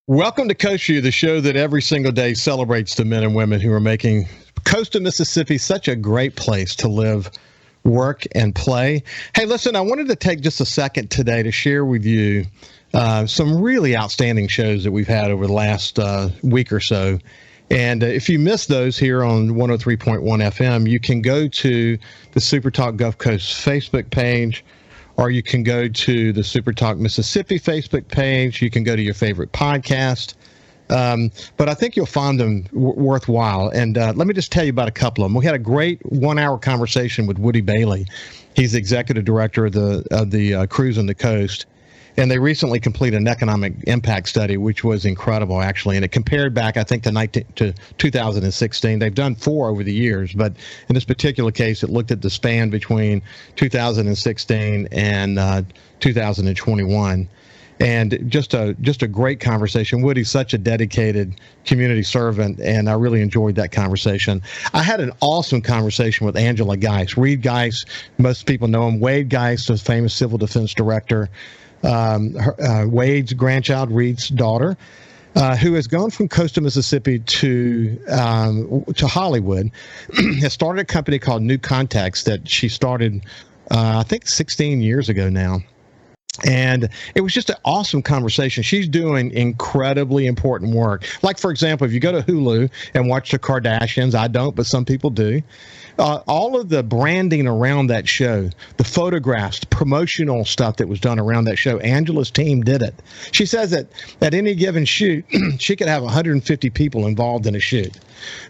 Welcome to Coast Vue, the show that every single day celebrates the men and women who are making Coast of Mississippi such a great place to live, work, and play. Hey, listen, I wanted to take just a second today to share with you some really outstanding shows that we've had over the last week or so. And if you missed those here on 103.1 FM, you can go to the SuperTalk Gulf Coast Facebook page, or you can go to the SuperTalk Mississippi Facebook page. You can go to your favorite podcast. But I think you'll find them worthwhile. And let me just tell you about a couple of them. We had a great 1-hour conversation with Woody Bailey. He's the executive director of the Cruise on the Coast. And they recently completed an economic impact study, which was incredible, actually. And it compared back, I think, to 2016. They've done 4 over the years, but in this particular case, it looked at the span between 2016 and 2021. And just a great conversation. Woody's such a dedicated community servant, and I really enjoyed that conversation. I had an awesome conversation with Angela Geis. Reed Geis, most people know him. Wade Geis, the famous civil defense director. Wade's grandchild, Reed's daughter, who has gone from Coastal Mississippi to Hollywood, has started a company called New Contacts that she started, I think, 16 years ago now. And it was just an awesome conversation. She's doing incredibly important work. Like, for example, if you go to Hulu and watch the Kardashians, I don't, but some people do. All of the branding around that show, the photographs, the promotional stuff that was done around that show, Angela's team did it. She says that at any given shoot, she could have 150 people involved in a shoot.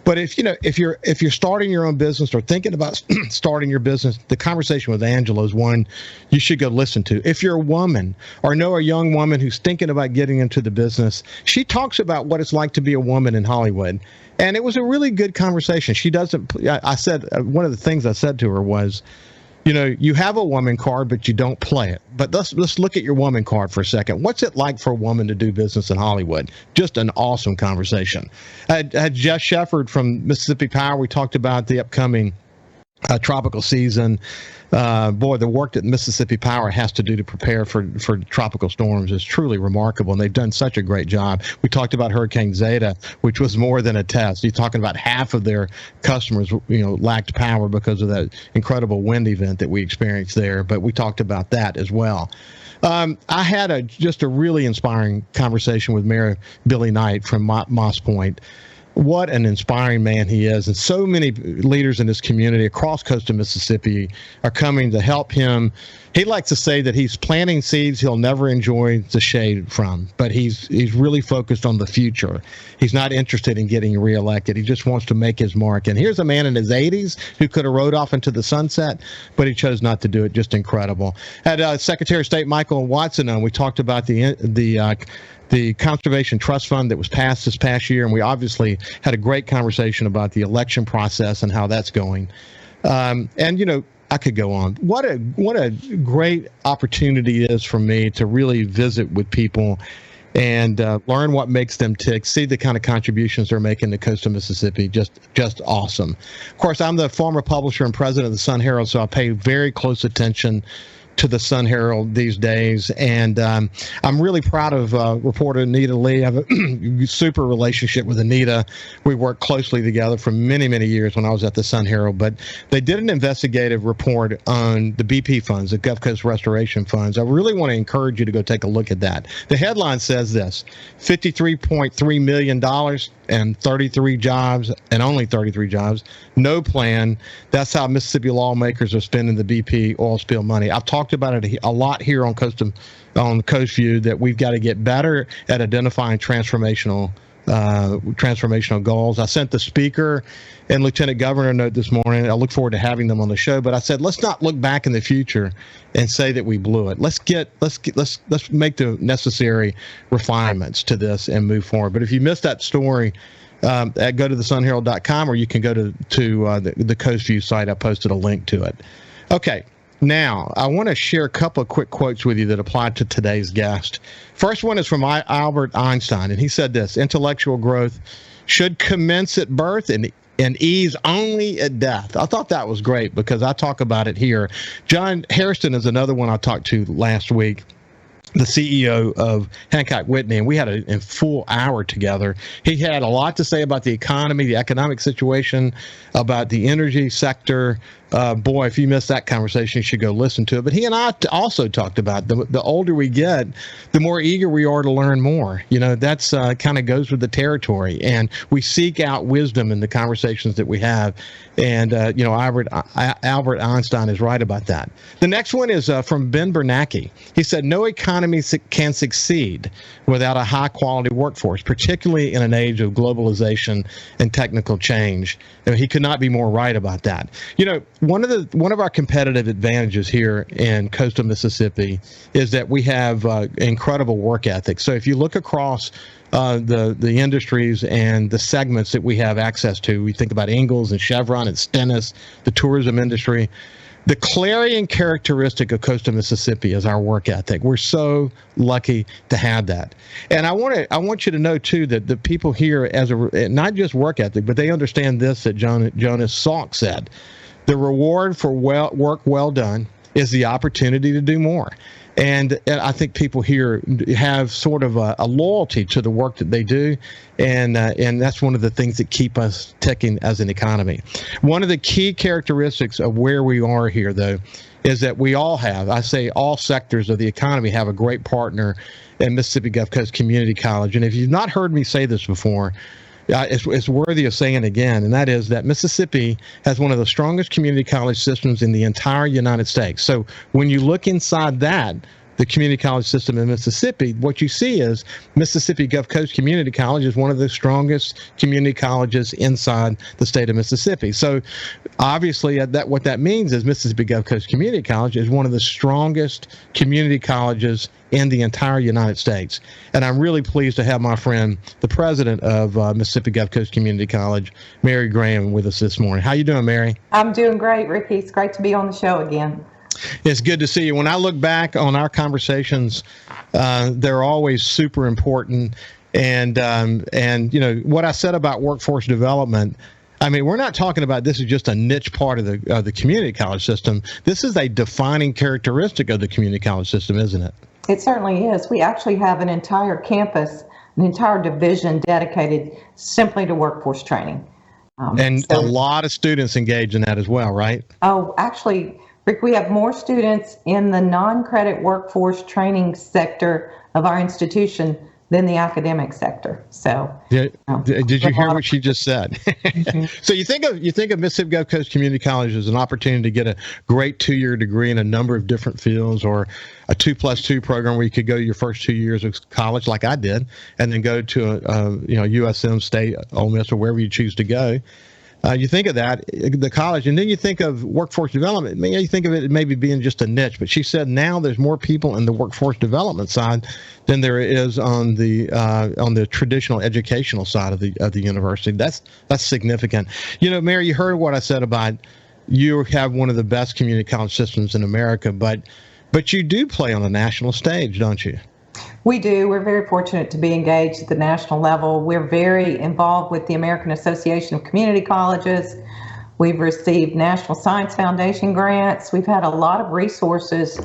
But if you're starting your own business or thinking about starting your business, the conversation with Angela is one you should go listen to. If you're a woman or know a young woman who's thinking about getting into the business, she talks about what it's like to be a woman in Hollywood. And it was a really good conversation. I said, one of the things I said to her was, you have a woman card, but you don't play it. But let's look at your woman card for a second. What's it like for a woman to do business in Hollywood? Just an awesome conversation. I had Jeff Shepard from Mississippi Power. We talked about the upcoming tropical season. The work that Mississippi Power has to do to prepare for tropical storms is truly remarkable, and they've done such a great job. We talked about Hurricane Zeta, which was more than a test. You're talking about half of their customers, lacked power because of that incredible wind event that we experienced there. But we talked about that as well. I had just a really inspiring conversation with Mayor Billy Knight from Moss Point. What an inspiring man he is. And so many leaders in this community across coastal Mississippi are coming to help him. He likes to say that he's planting seeds he'll never enjoy the shade from, but he's really focused on the future. He's not interested in getting reelected. He just wants to make his mark. And here's a man in his 80s who could have rode off into the sunset, but he chose not to do it. Just incredible. Had Secretary of State Michael Watson on. We talked about the Conservation Trust Fund that was passed this past year, and we obviously had a great conversation about the election process and how that's going. I could go on. What a great opportunity it is for me to really visit with people and learn what makes them tick, see the kind of contributions they're making to coastal Mississippi. Just awesome. Of course, I'm the former publisher and president of the Sun Herald, so I pay very close attention to the Sun Herald these days, and I'm really proud of reporter Anita Lee. I have a super relationship with Anita. We worked closely together for many, many years when I was at the Sun Herald, but they did an investigative report on the BP funds, the Gulf Coast Restoration Funds. I really want to encourage you to go take a look at that. The headline says this: $53.3 million and 33 jobs, and only 33 jobs, no plan. That's how Mississippi lawmakers are spending the BP oil spill money. I've talked about it a lot here on Coast Vue, that we've got to get better at identifying transformational goals. I sent the speaker and lieutenant governor a note this morning. I look forward to having them on the show, but I said, let's not look back in the future and say that we blew it. Let's make the necessary refinements to this and move forward. But if you missed that story, go to thesunherald.com, or you can go to the Coast Vue site. I posted a link to it. Okay. Now, I want to share a couple of quick quotes with you that apply to today's guest. First one is from Albert Einstein, and he said this: intellectual growth should commence at birth and ease only at death. I thought that was great because I talk about it here. John Hairston is another one I talked to last week. the CEO of Hancock Whitney, and we had a full hour together. He had a lot to say about the economy, the economic situation, about the energy sector. Boy, if you missed that conversation, you should go listen to it. But he and I also talked about the older we get, the more eager we are to learn more. That's kind of goes with the territory, and we seek out wisdom in the conversations that we have. And Albert Einstein is right about that. The next one is from Ben Bernanke. He said, "No economy can succeed without a high-quality workforce, particularly in an age of globalization and technical change." He could not be more right about that. One of our competitive advantages here in coastal Mississippi is that we have incredible work ethic. So if you look across the industries and the segments that we have access to, we think about Ingalls and Chevron and Stennis, the tourism industry. The clarion characteristic of coastal Mississippi is our work ethic. We're so lucky to have that. And I want you to know, too, that the people here, not just work ethic, but they understand this, that Jonas Salk said. The reward for work well done is the opportunity to do more. And I think people here have sort of a loyalty to the work that they do, and that's one of the things that keep us ticking as an economy. One of the key characteristics of where we are here, though, is that we all have, I say all sectors of the economy have a great partner in Mississippi Gulf Coast Community College. And if you've not heard me say this before, it's worthy of saying again, and that is that Mississippi has one of the strongest community college systems in the entire United States. So when you look inside that, the community college system in Mississippi, what you see is Mississippi Gulf Coast Community College is one of the strongest community colleges inside the state of Mississippi. So obviously what that means is Mississippi Gulf Coast Community College is one of the strongest community colleges in the entire United States. And I'm really pleased to have my friend, the president of Mississippi Gulf Coast Community College, Mary Graham, with us this morning. How you doing, Mary? I'm doing great, Ricky. It's great to be on the show again. It's good to see you. When I look back on our conversations, they're always super important. And what I said about workforce development, I mean, we're not talking about this is just a niche part of the community college system. This is a defining characteristic of the community college system, isn't it? It certainly is. We actually have an entire campus, an entire division dedicated simply to workforce training. A lot of students engage in that as well, right? Oh, actually, Rick, we have more students in the non-credit workforce training sector of our institution than the academic sector. So, did you hear what she just said? Mm-hmm. So you think of Mississippi Gulf Coast Community College as an opportunity to get a great 2-year degree in a number of different fields, or a 2+2 program where you could go your first 2 years of college, like I did, and then go to USM, State, Ole Miss, or wherever you choose to go. You think of that, the college, and then you think of workforce development. You think of it maybe being just a niche, but she said now there's more people in the workforce development side than there is on the traditional educational side of the university. That's significant. Mary, you heard what I said about you have one of the best community college systems in America, but you do play on a national stage, don't you? We do. We're very fortunate to be engaged at the national level. We're very involved with the American Association of Community Colleges. We've received National Science Foundation grants. We've had a lot of resources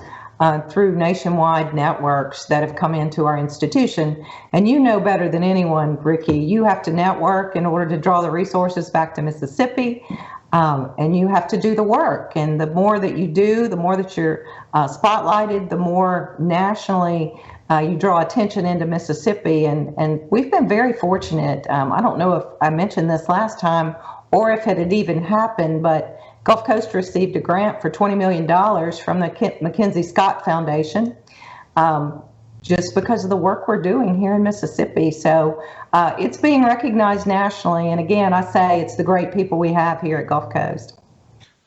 through nationwide networks that have come into our institution. And you know better than anyone, Ricky, you have to network in order to draw the resources back to Mississippi. And you have to do the work. And the more that you do, the more that you're spotlighted, the more nationally you draw attention into Mississippi. And we've been very fortunate. I don't know if I mentioned this last time or if it had even happened, but Gulf Coast received a grant for $20 million from the Mackenzie Scott Foundation, just because of the work we're doing here in Mississippi. So it's being recognized nationally. And again, I say it's the great people we have here at Gulf Coast.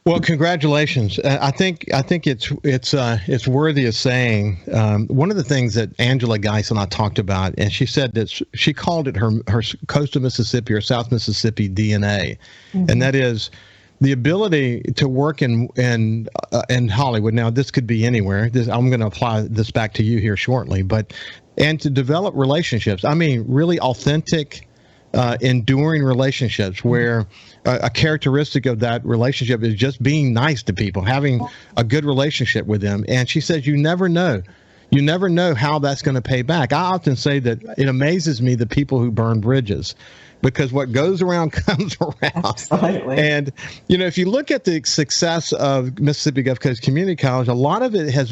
Well, congratulations. I think it's worthy of saying. One of the things that Angela Geis and I talked about, and she said that she called it her coastal Mississippi or South Mississippi DNA, mm-hmm. and that is the ability to work in Hollywood. Now, this could be anywhere. I'm going to apply this back to you here shortly, and to develop relationships. I mean, really authentic, enduring relationships where a characteristic of that relationship is just being nice to people, having a good relationship with them. And she says, you never know. you never know how that's going to pay back. I often say that it amazes me the people who burn bridges, because what goes around comes around. Absolutely. And, you know, if you look at the success of Mississippi Gulf Coast Community College, a lot of it has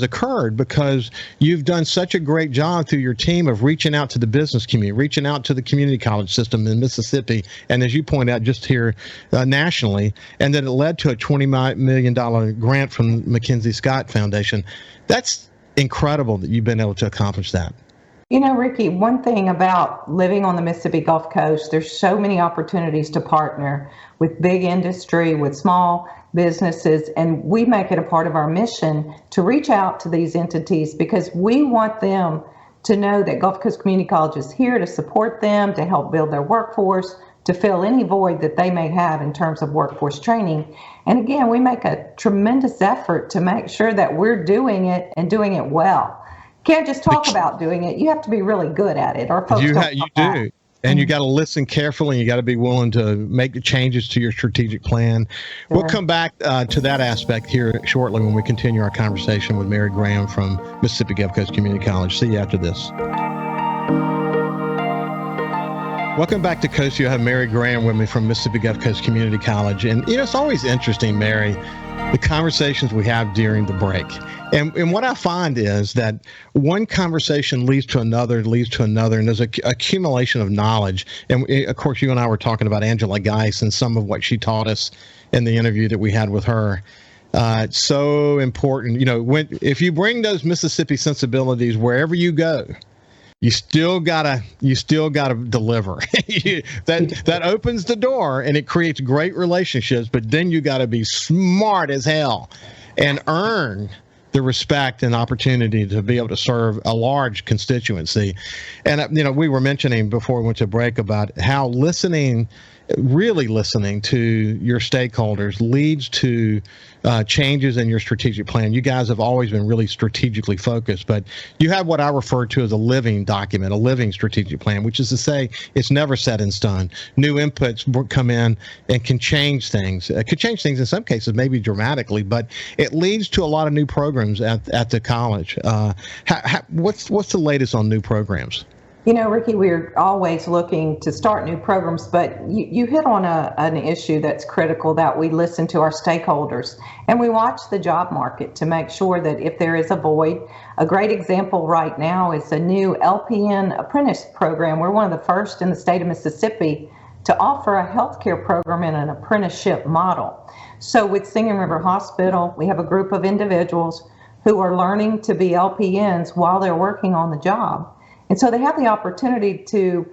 occurred because you've done such a great job through your team of reaching out to the business community, reaching out to the community college system in Mississippi, and as you point out, just here nationally, and then it led to a $20 million grant from Mackenzie Scott Foundation. That's incredible that you've been able to accomplish that. You know, Ricky, one thing about living on the Mississippi Gulf Coast, there's so many opportunities to partner with big industry, with small businesses, and we make it a part of our mission to reach out to these entities because we want them to know that Gulf Coast Community College is here to support them, to help build their workforce, to fill any void that they may have in terms of workforce training. And again, we make a tremendous effort to make sure that we're doing it and doing it well. Can't just talk about doing it. You have to be really good at it. Or folks you don't do. And you got to listen carefully, and you got to be willing to make the changes to your strategic plan. Sure. We'll come back to that aspect here shortly when we continue our conversation with Mary Graham from Mississippi Gulf Coast Community College. See you after this. Welcome back to Coast Vue. I have Mary Graham with me from Mississippi Gulf Coast Community College. And, you know, it's always interesting, Mary, the conversations we have during the break. And what I find is that one conversation leads to another, and there's an accumulation of knowledge. And of course, you and I were talking about Angela Geis and some of what she taught us in the interview that we had with her. It's so important. You know, if you bring those Mississippi sensibilities wherever you go, you still gotta deliver. that opens the door and it creates great relationships, but then you gotta be smart as hell and earn the respect and opportunity to be able to serve a large constituency. And, you know, we were mentioning before we went to break about how really listening to your stakeholders leads to changes in your strategic plan. You guys have always been really strategically focused, but you have what I refer to as a living document, a living strategic plan, which is to say it's never set in stone. New inputs come in and can change things. It could change things in some cases, maybe dramatically, but it leads to a lot of new programs at the college. What's the latest on new programs? You know, Ricky, we're always looking to start new programs, but you hit on an issue that's critical, that we listen to our stakeholders and we watch the job market to make sure that if there is a void. A great example right now is a new Lpn Apprentice Program. We're one of the first in the state of Mississippi to offer a healthcare program in an apprenticeship model. So with Singing River Hospital, we have a group of individuals who are learning to be LPNs while they're working on the job. And so they have the opportunity to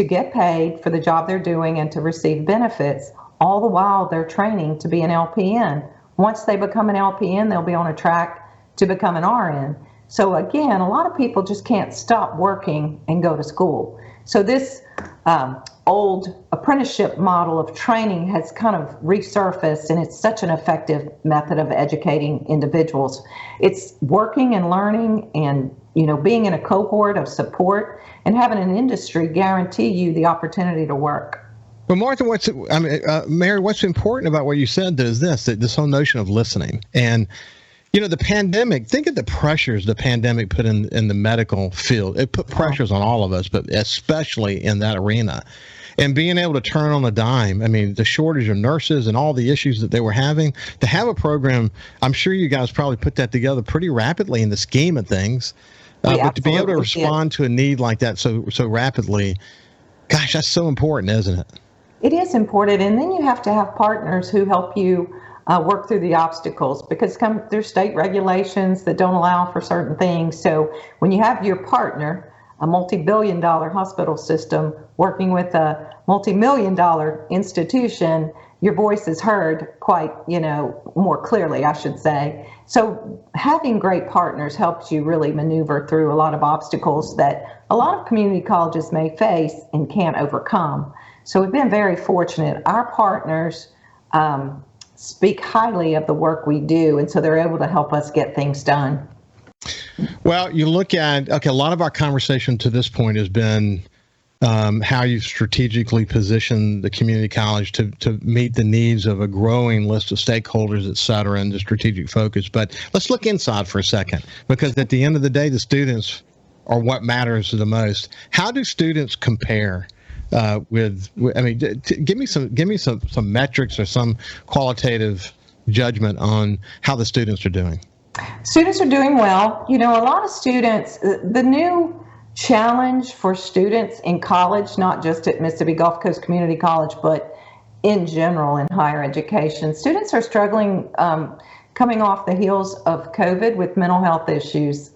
get paid for the job they're doing and to receive benefits, all the while they're training to be an LPN. Once they become an LPN, they'll be on a track to become an RN. So again, a lot of people just can't stop working and go to school. So this old apprenticeship model of training has kind of resurfaced, and it's such an effective method of educating individuals. It's working and learning and, you know, being in a cohort of support and having an industry guarantee you the opportunity to work. Well, Martha, Mary, what's important about what you said is this whole notion of listening. And, you know, the pandemic, think of the pressures the pandemic put in the medical field. It put pressures on all of us, but especially in that arena. And being able to turn on a dime, I mean, the shortage of nurses and all the issues that they were having, to have a program, I'm sure you guys probably put that together pretty rapidly in the scheme of things. But to be able to respond to a need like that so rapidly, gosh, that's so important, isn't it? It is important. And then you have to have partners who help you work through the obstacles, because there's state regulations that don't allow for certain things. So when you have your partner, a multi-billion-dollar hospital system working with a multi-million-dollar institution, your voice is heard quite, more clearly, I should say. So having great partners helps you really maneuver through a lot of obstacles that a lot of community colleges may face and can't overcome. So we've been very fortunate. Our partners speak highly of the work we do, and so they're able to help us get things done. Well, you look at, a lot of our conversation to this point has been how you strategically position the community college to meet the needs of a growing list of stakeholders, et cetera, and the strategic focus. But let's look inside for a second, because at the end of the day, the students are what matters the most. How do students compare give me some metrics or some qualitative judgment on how the students are doing? Students are doing well. A lot of students, the new challenge for students in college, not just at Mississippi Gulf Coast Community College, but in general in higher education, students are struggling coming off the heels of COVID with mental health issues,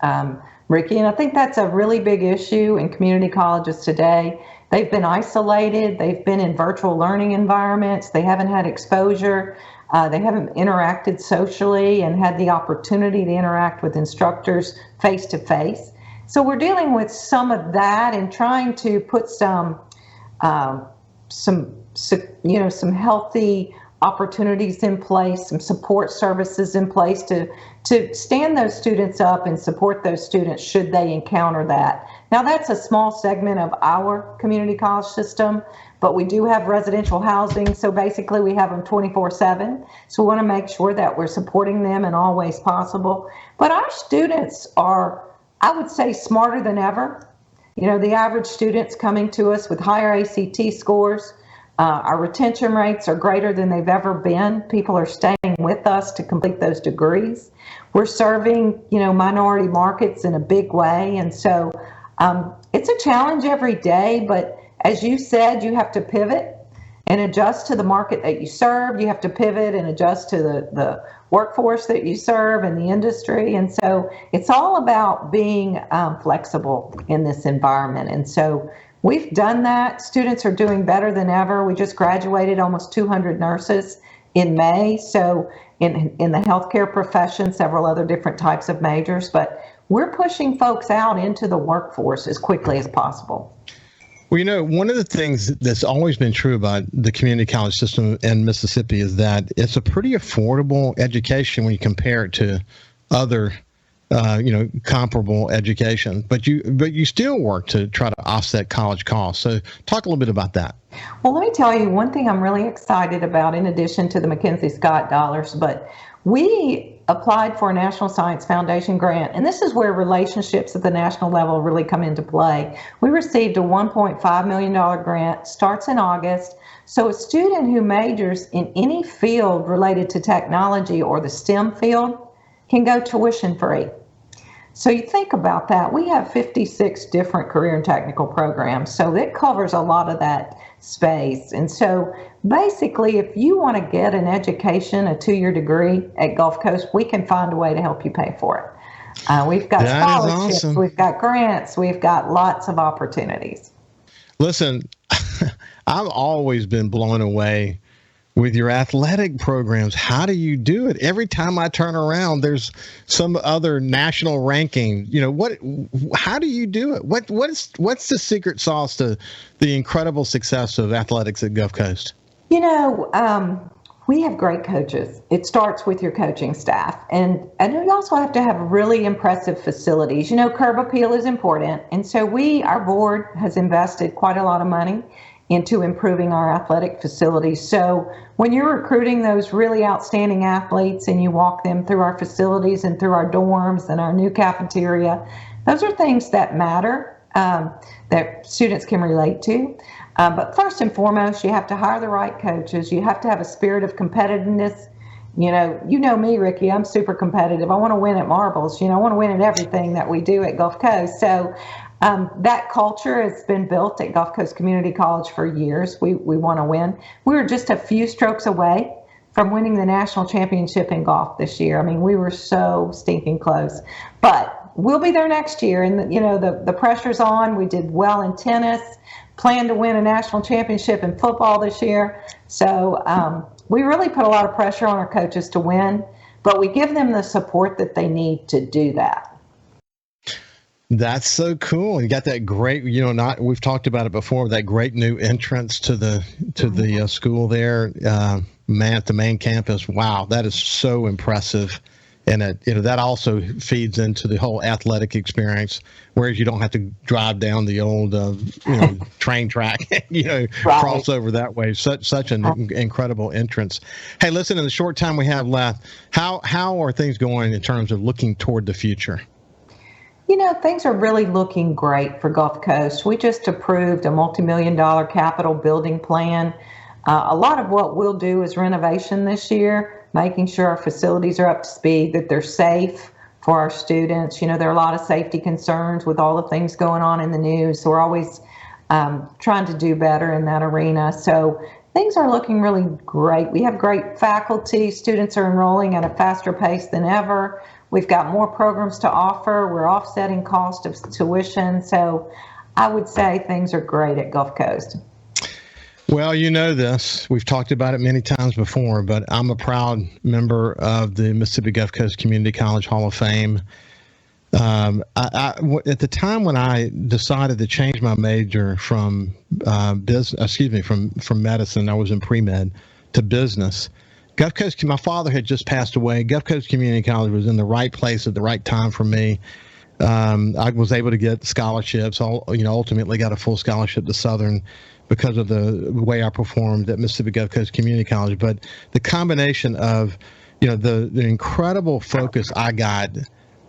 Ricky, and I think that's a really big issue in community colleges today. They've been isolated, they've been in virtual learning environments, they haven't had exposure, they haven't interacted socially and had the opportunity to interact with instructors face to face. So we're dealing with some of that and trying to put some healthy opportunities in place, some support services in place to stand those students up and support those students should they encounter that. Now, that's a small segment of our community college system, but we do have residential housing, so basically we have them 24/7. So we want to make sure that we're supporting them in all ways possible. But our students are, I would say, smarter than ever. The average student's coming to us with higher ACT scores. Our retention rates are greater than they've ever been. People are staying with us to complete those degrees. We're serving, minority markets in a big way. And so it's a challenge every day, but as you said, you have to pivot and adjust to the market that you serve. You have to pivot and adjust to the workforce that you serve and the industry. And so it's all about being flexible in this environment. And so we've done that. Students are doing better than ever. We just graduated almost 200 nurses in May. So in the healthcare profession, several other different types of majors, but we're pushing folks out into the workforce as quickly as possible. Well, one of the things that's always been true about the community college system in Mississippi is that it's a pretty affordable education when you compare it to other comparable education, but you still work to try to offset college costs. So talk a little bit about that. Well, let me tell you one thing I'm really excited about, in addition to the Mackenzie Scott dollars, but we applied for a National Science Foundation grant, and this is where relationships at the national level really come into play. We received a $1.5 million grant, starts in August. So a student who majors in any field related to technology or the STEM field can go tuition free. So you think about that. We have 56 different career and technical programs, so it covers a lot of that space. And so basically, if you want to get an education, a 2-year degree at Gulf Coast, we can find a way to help you pay for it. We've got scholarships, awesome. We've got grants, we've got lots of opportunities. Listen, I've always been blown away with your athletic programs. How do you do it? Every time I turn around, there's some other national ranking. How do you do it? What's the secret sauce to the incredible success of athletics at Gulf Coast? We have great coaches. It starts with your coaching staff. And you also have to have really impressive facilities. Curb appeal is important. And so our board has invested quite a lot of money into improving our athletic facilities. So when you're recruiting those really outstanding athletes and you walk them through our facilities and through our dorms and our new cafeteria, those are things that matter, that students can relate to. But first and foremost, you have to hire the right coaches. You have to have a spirit of competitiveness. You know me, Ricky, I'm super competitive. I want to win at marbles. I want to win at everything that we do at Gulf Coast. So that culture has been built at Gulf Coast Community College for years. We want to win. We were just a few strokes away from winning the national championship in golf this year. I mean, we were so stinking close. But we'll be there next year. And, the pressure's on. We did well in tennis, plan to win a national championship in football this year. So we really put a lot of pressure on our coaches to win, but we give them the support that they need to do that. That's so cool. You got that great, we've talked about it before, that great new entrance to the school there, at the main campus. Wow, that is so impressive. And that also feeds into the whole athletic experience, whereas you don't have to drive down the old train track, Right. cross over that way. Such an incredible entrance. Hey, listen, in the short time we have left, how are things going in terms of looking toward the future? Things are really looking great for Gulf Coast. We just approved a multi-million-dollar capital building plan. A lot of what we'll do is renovation this year, making sure our facilities are up to speed, that they're safe for our students. There are a lot of safety concerns with all the things going on in the news. So we're always trying to do better in that arena. So things are looking really great. We have great faculty. Students are enrolling at a faster pace than ever. We've got more programs to offer. We're offsetting cost of tuition. So I would say things are great at Gulf Coast. Well, this. We've talked about it many times before, but I'm a proud member of the Mississippi Gulf Coast Community College Hall of Fame. At the time when I decided to change my major from from medicine, I was in pre-med, to business. Gulf Coast, my father had just passed away. Gulf Coast Community College was in the right place at the right time for me. I was able to get scholarships. Ultimately got a full scholarship to Southern because of the way I performed at Mississippi Gulf Coast Community College. But the combination of, the incredible focus I got,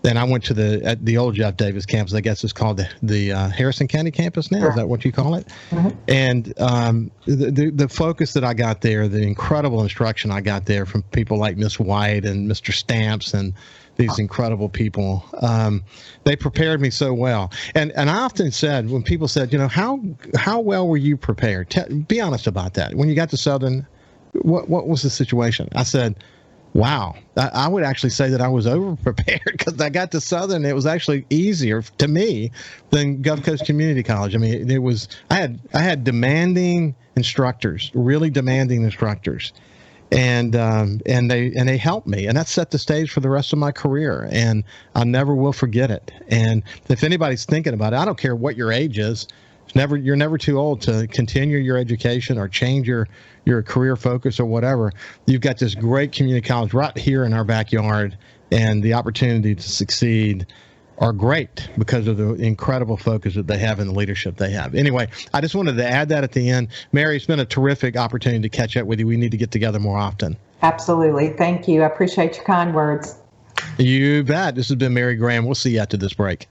and I went to the old Jeff Davis campus. I guess it's called the Harrison County campus now. Is that what you call it? Mm-hmm. And the focus that I got there, the incredible instruction I got there from people like Miss White and Mr. Stamps and these incredible people, they prepared me so well. And I often said, when people said, how well were you prepared? Be honest about that. When you got to Southern, what was the situation? I said, wow, I would actually say that I was over-prepared because I got to Southern. It was actually easier to me than Gulf Coast Community College. I mean, I had demanding instructors, really demanding instructors, and they helped me, and that set the stage for the rest of my career, and I never will forget it. And if anybody's thinking about it, I don't care what your age is. You're never too old to continue your education or change your career focus or whatever. You've got this great community college right here in our backyard, and the opportunity to succeed are great because of the incredible focus that they have and the leadership they have. Anyway, I just wanted to add that at the end. Mary, it's been a terrific opportunity to catch up with you. We need to get together more often. Absolutely. Thank you. I appreciate your kind words. You bet. This has been Mary Graham. We'll see you after this break.